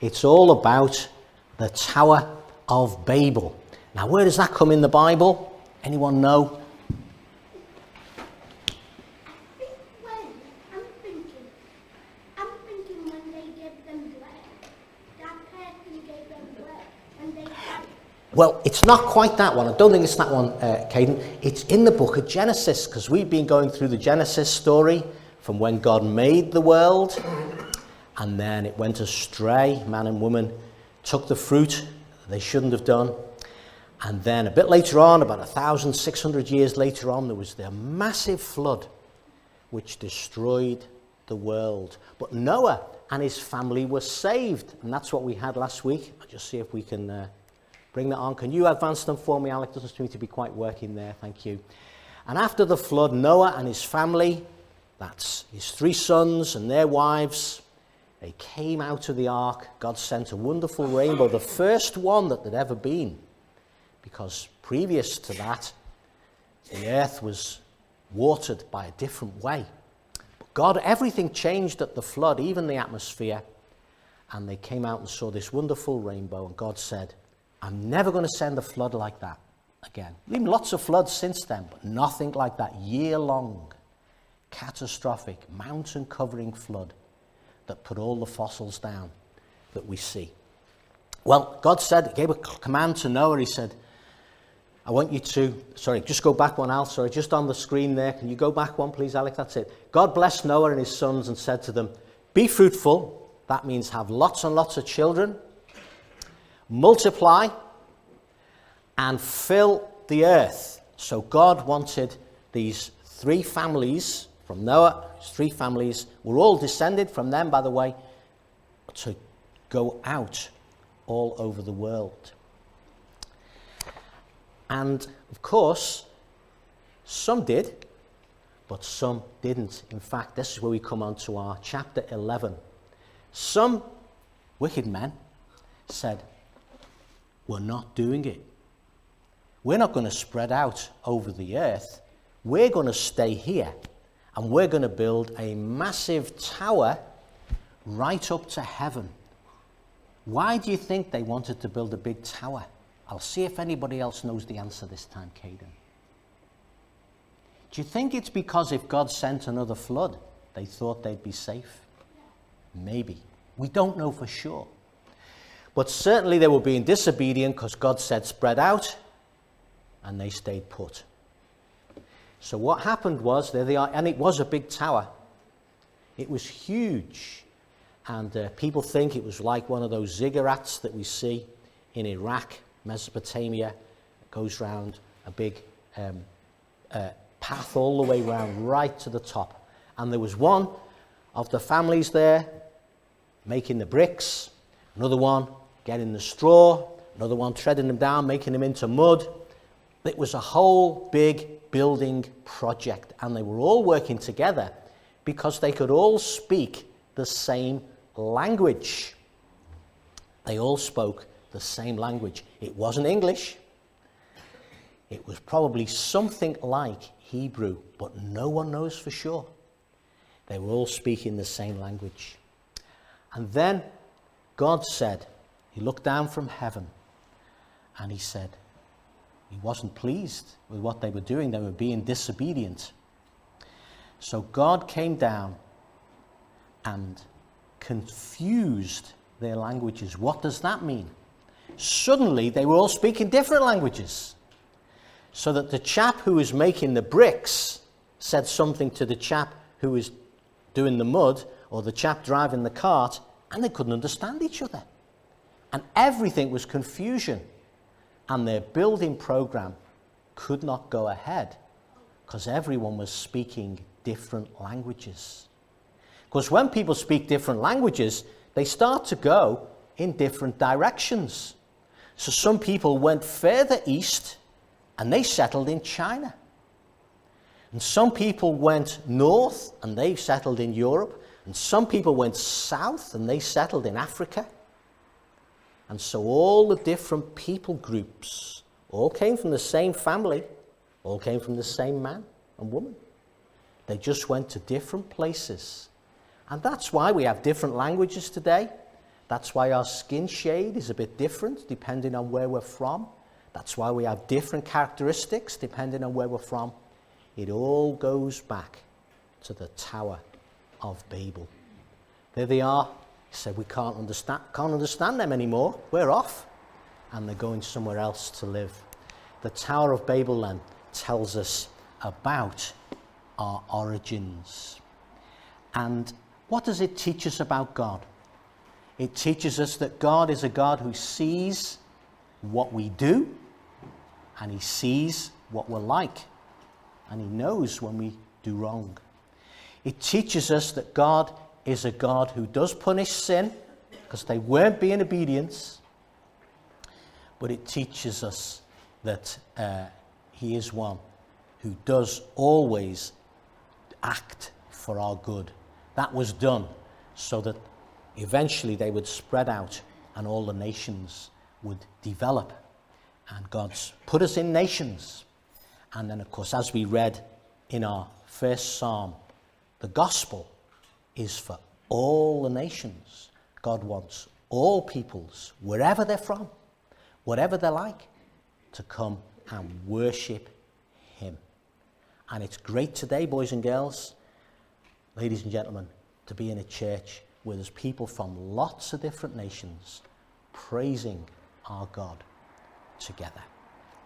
It's all about the Tower of Babel. Now, where does that come in the Bible? Anyone know? I'm thinking when they gave them bread, that person gave them bread, and they had... Well, it's not quite that one. I don't think it's that one, Caden. It's in the book of Genesis, because we've been going through the Genesis story from when God made the world, and then it went astray. Man and woman took the fruit they shouldn't have done. And then a bit later on, about 1,600 years later on, there was the massive flood which destroyed the world. But Noah and his family were saved, and that's what we had last week. I'll just see if we can bring that on. Can you advance them for me, Alec? Doesn't seem to be quite working there. Thank you. And after the flood, Noah and his family, that's his 3 sons and their wives, they came out of the ark. God sent a wonderful rainbow, the first one that there'd ever been, because previous to that, the earth was watered by a different way. But God, everything changed at the flood, even the atmosphere, and they came out and saw this wonderful rainbow, and God said, I'm never going to send a flood like that again. Been lots of floods since then, but nothing like that year-long, catastrophic, mountain-covering flood that put all the fossils down that we see. Well, God said, gave a command to Noah. He said, I want you to, just go back one, Al, just on the screen there. Can you go back one, please, Alec? That's it. God blessed Noah and his sons and said to them, be fruitful. That means have lots and lots of children. Multiply and fill the earth. So God wanted these 3 families from Noah, his 3 families, were all descended from them, by the way, to go out all over the world. And, of course, some did, but some didn't. In fact, this is where we come on to our chapter 11. Some wicked men said, we're not doing it. We're not going to spread out over the earth. We're going to stay here, and we're going to build a massive tower right up to heaven. Why do you think they wanted to build a big tower? I'll see if anybody else knows the answer this time, Caden. Do you think it's because if God sent another flood, they thought they'd be safe? Maybe. We don't know for sure. But certainly they were being disobedient because God said spread out, and they stayed put. So what happened was, there they are, and it was a big tower. It was huge. And people think it was like one of those ziggurats that we see in Iraq, Mesopotamia. It goes round a big path all the way round, right to the top. And there was one of the families there making the bricks, another one getting the straw, another one treading them down, making them into mud. It was a whole big building project, and they were all working together because they could all speak the same language. They all spoke the same language. It wasn't English. It was probably something like Hebrew, but no one knows for sure. They were all speaking the same language. And then God said, he looked down from heaven and he said, he wasn't pleased with what they were doing. They were being disobedient. So God came down and confused their languages. What does that mean? Suddenly they were all speaking different languages. So that the chap who was making the bricks said something to the chap who was doing the mud, or the chap driving the cart, and they couldn't understand each other. And everything was confusion. And their building program could not go ahead because everyone was speaking different languages. Because when people speak different languages, they start to go in different directions. So some people went further east and they settled in China. And some people went north and they settled in Europe. And some people went south and they settled in Africa. And so all the different people groups all came from the same family, all came from the same man and woman. They just went to different places. And that's why we have different languages today. That's why our skin shade is a bit different depending on where we're from. That's why we have different characteristics depending on where we're from. It all goes back to the Tower of Babel. There they are. He said, we can't understand them anymore. We're off. And they're going somewhere else to live. The Tower of Babel then tells us about our origins. And what does it teach us about God? It teaches us that God is a God who sees what we do, and he sees what we're like, and he knows when we do wrong. It teaches us that God is a God who does punish sin, because they weren't being obedient, but it teaches us that he is one who does always act for our good. That was done so that eventually they would spread out and all the nations would develop. And God's put us in nations. And then, of course, as we read in our first psalm, the gospel is for all the nations. God wants all peoples, wherever they're from, whatever they're like, to come and worship him. And it's great today, boys and girls, ladies and gentlemen, to be in a church where there's people from lots of different nations praising our God together.